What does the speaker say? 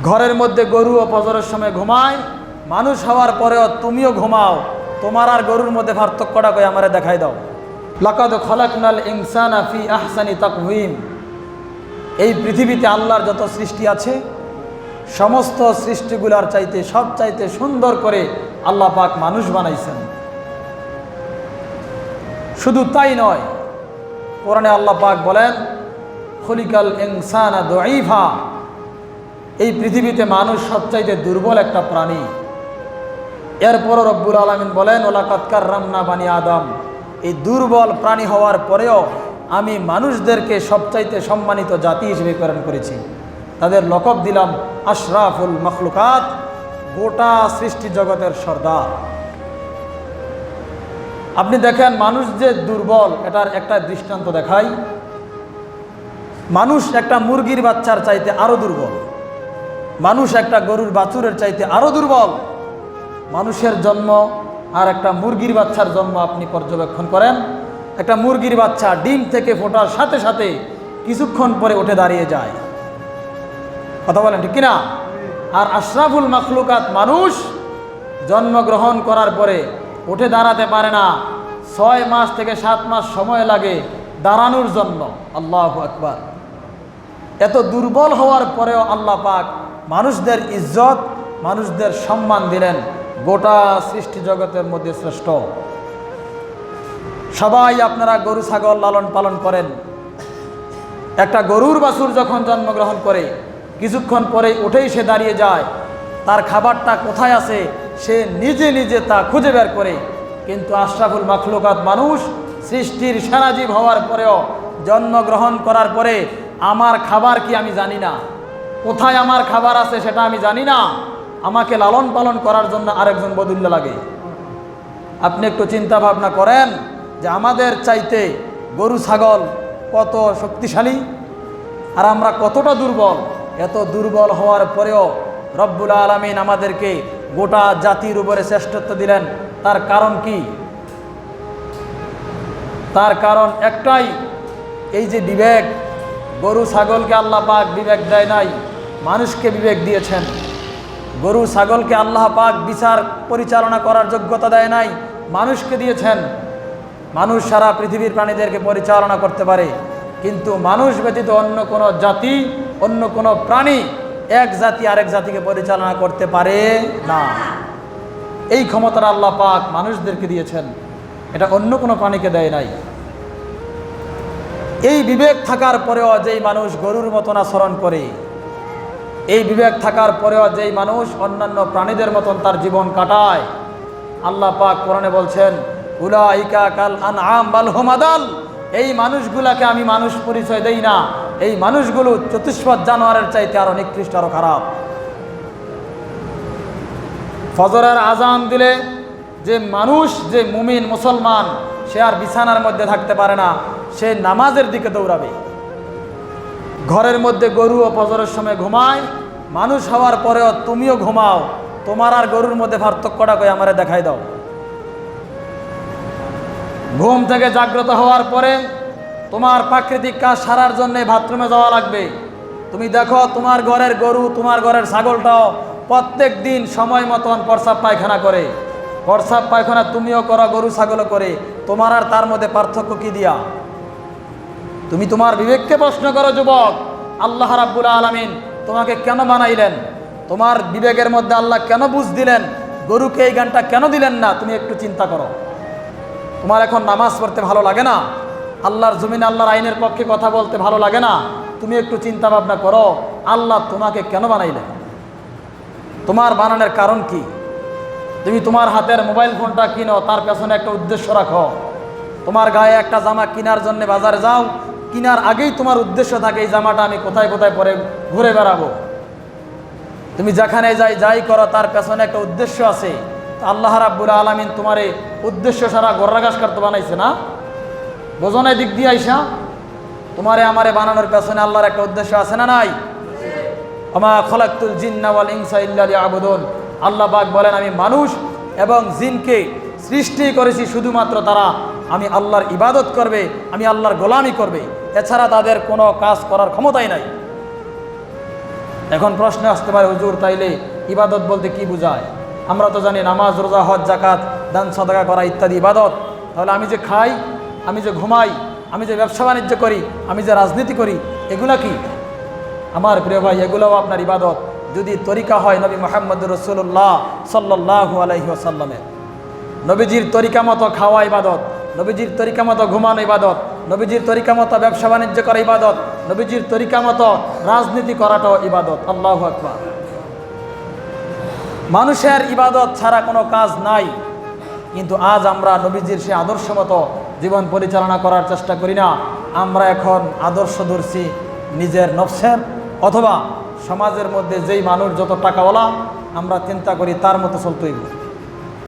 ঘরের মধ্যে গরু ও ফজরের সময় ঘুমায়, মানুষ হওয়ার পরেও তুমিও ঘুমাও, তোমার আর গরুর মধ্যে পার্থক্যটা কই আমারে দেখাই দাও। লাকাদ খলাকনাল ইনসানা ফি আহসানি তাকওয়িম। এই পৃথিবীতে আল্লাহর যত সৃষ্টি আছে সমস্ত সৃষ্টিগুলার চাইতে সবচাইতে সুন্দর করে আল্লাহ পাক মানুষ বানাইছেন। শুধু তাই নয়, কোরআনে আল্লাহ পাক বলেন খলিকাল ইনসানা দাঈফা। এই পৃথিবীতে মানুষ সবচাইতে দুর্বল একটা প্রাণী। এরপরও রব্বুল আলামিন বলেন ওয়ালাকাদ কাররামনা বানি আদম। এই দুর্বল প্রাণী হওয়ার পরেও আমি মানুষদেরকে সবচাইতে সম্মানিত জাতি হিসেবে প্রেরণ করেছি। তাদের লকব দিলাম আশরাফুল মখলুকাত, গোটা সৃষ্টি জগতের সর্দার। আপনি দেখেন মানুষ যে দুর্বল, এটার একটা দৃষ্টান্ত দেখাই। মানুষ একটা মুরগির বাচ্চার চাইতে আরো দুর্বল, মানুষ একটা গরুর বাছুরের চাইতে আরো দুর্বল। মানুষের জন্ম আর একটা মুরগির বাচ্চার জন্ম আপনি পর্যবেক্ষণ করেন। একটা মুরগির বাচ্চা ডিম থেকে ফোটার সাথে সাথে কিছুক্ষণ পরে উঠে দাঁড়িয়ে যায়, কথা বলেন ঠিক কিনা? আর আশরাফুল মখলুকাত মানুষ জন্মগ্রহণ করার পরে উঠে দাঁড়াতে পারে না। 6 মাস থেকে 7 মাস সময় লাগে দাঁড়ানোর জন্য। আল্লাহু আকবার। এত দুর্বল হওয়ার পরেও আল্লাহ পাক মানুষদের ইজ্জত, মানুষদের সম্মান দিলেন, গোটা সৃষ্টি জগতের মধ্যে শ্রেষ্ঠ। সবাই আপনারা গরু ছাগল লালন পালন করেন। একটা গরুর বাছুর যখন জন্মগ্রহণ করে কিছুক্ষণ পরেই উঠেই সে দাঁড়িয়ে যায়, তার খাবারটা কোথায় আছে সে নিজে নিজে তা খুঁজে বের করে। কিন্তু আশরাফুল মখলুকাত মানুষ সৃষ্টির সেরাজীব হওয়ার পরেও জন্মগ্রহণ করার পরে আমার খাবার কি আমি জানি না, কোথায় আমার খাবার আছে সেটা আমি জানি না, আমাকে লালন পালন করার জন্য আরেকজন বদুল্লা লাগে। আপনি একটু চিন্তা ভাবনা করেন যে আমাদের চাইতে গরু ছাগল কত শক্তিশালী আর আমরা কতটা দুর্বল। এত দুর্বল হওয়ার পরেও রব্বুল আলামিন আমাদেরকে গোটা জাতির উপরে শ্রেষ্ঠত্ব দিলেন। তার কারণ কি? তার কারণ একটাই, এই যে বিবেক। গরু ছাগলকে আল্লাহ পাক বিবেক দেয় নাই, মানুষকে বিবেক দিয়েছেন। গরু ছাগলকে আল্লাহ পাক বিচার পরিচালনা করার যোগ্যতা দেয় নাই, মানুষকে দিয়েছেন। মানুষ সারা পৃথিবীর প্রাণীদেরকে পরিচালনা করতে পারে, কিন্তু মানুষ ব্যতীত অন্য কোনো জাতি, অন্য কোনো প্রাণী এক জাতি আরেক জাতিকে পরিচালনা করতে পারে না। এই ক্ষমতাটা আল্লাহ পাক মানুষদেরকে দিয়েছেন, এটা অন্য কোনো প্রাণীকে দেয় নাই। এই বিবেক থাকার পরেও যেই মানুষ গরুর মতন আচরণ করে, এই বিবেক থাকার পরেও যেই মানুষ অন্যান্য প্রাণীদের মতন তার জীবন কাটায়, আল্লাহ পাক কোরআনে বলছেন উলাইকা কাল আনআম বাল হুম আদাল। এই মানুষগুলাকে আমি মানুষ পরিচয় দেই না, এই মানুষগুলো চতুষ্পদ জানোয়ারের চাইতে আরো নিকৃষ্ট, আরো খারাপ। ফজরের আজান দিলে যে মানুষ, যে মুমিন মুসলমান, সে আর বিছানার মধ্যে থাকতে পারে না, সে নামাজের দিকে দৌড়াবে। ঘরের মধ্যে গরু ও ফজরের সময় ঘুমায়, মানুষ হওয়ার পরেও তুমিও ঘুমাও, তোমার আর গরুর মধ্যে পার্থক্যটা কই আমারে দেখাই দাও। ঘুম থেকে জাগ্রত হওয়ার পরে তোমার প্রাকৃতিক কাজ সারার জন্য বাথরুমে যাওয়া লাগবে। তুমি দেখো তোমার ঘরের গরু, তোমার ঘরের ছাগলটাও প্রত্যেক দিন সময় মতন প্রস্রাব পায়খানা করে। প্রস্রাব পায়খানা তুমিও করো, গরু ছাগলও করে, তোমার আর তার মধ্যে পার্থক্য কি দিয়া? তুমি তোমার বিবেককে প্রশ্ন করো যুবক, আল্লাহ রাব্বুল আলামিন তোমাকে কেন বানাইলেন? তোমার বিবেকের মধ্যে আল্লাহ কেন বুঝ দিলেন? গরুকে এই গানটা কেন দিলেন না? তুমি একটু চিন্তা করো। তোমার এখন নামাজ পড়তে ভালো লাগে না? আল্লাহর জমিনে আল্লাহর আইনের পক্ষে কথা বলতে ভালো লাগে না? তুমি একটু চিন্তা ভাবনা করো, আল্লাহ তোমাকে কেন বানাইলেন? তোমার বানানোর কারণ কি? তুমি তোমার হাতের মোবাইল ফোনটা কিনো, তার পেছনে একটা উদ্দেশ্য রাখো। তোমার গায়ে একটা জামা কেনার জন্য বাজারে যাও, কেনার আগেই তোমার উদ্দেশ্য থাকে এই জামাটা আমি কোথায় কোথায় পরে ঘুরে বেড়াবো। তুমি যেখানে যাই করো তার পেছনে একটা উদ্দেশ্য আছে। আল্লাহ রাব্বুল আলামিন তোমার এই উদ্দেশ্য সারা গররা ঘাস কাটতে বানাইছে না? বোঝনের দিক দিয়ে আইসা তোমারে আমারে বানানোর পেছনে আল্লাহর একটা উদ্দেশ্য আছে না নাই? ওমা খলাকতুল জিন্না ওয়াল ইনসা ইল্লা লিয়াবুদুন। আল্লাহ পাক বলেন আমি মানুষ এবং জিনকে সৃষ্টি করেছি শুধুমাত্র তারা আমি আল্লাহর ইবাদত করবে, আমি আল্লাহর গোলামি করবে, এছাড়া তাদের কোনো কাজ করার ক্ষমতাই নাই। এখন প্রশ্ন আসতে পারে, হুজুর তাইলে ইবাদত বলতে কি বোঝায়? আমরা তো জানি নামাজ, রোজা, হজ, জাকাত, দান সাদাকা করা ইত্যাদি ইবাদত। তাহলে আমি যে খাই, আমি যে ঘুমাই, আমি যে ব্যবসা বাণিজ্য করি, আমি যে রাজনীতি করি, এগুলা কি? আমার প্রিয় ভাই, এগুলোও আপনার ইবাদত, যদি তরিকা হয় নবী মুহাম্মদ রাসূলুল্লাহ সাল্লাল্লাহু আলাইহি ওয়াসাল্লামের। নবীজির তরিকা মতো খাওয়া ইবাদত, নবীজির তরিকা মতো ঘুমানো ইবাদত, নবীজির তরিকা মতো ব্যবসা বাণিজ্য করা ইবাদত, নবীজির তরিকা মতো রাজনীতি করাটাও ইবাদত। আল্লাহু আকবার। মানুষের ইবাদত ছাড়া কোনো কাজ নাই, কিন্তু আজ আমরা নবীজির সে আদর্শ মতো জীবন পরিচালনা করার চেষ্টা করি না। আমরা এখন আদর্শ ধরছি নিজের নফসের, অথবা সমাজের মধ্যে যেই মানুষ যত টাকাওয়ালা, আমরা চিন্তা করি তার মতো চলতে হইব।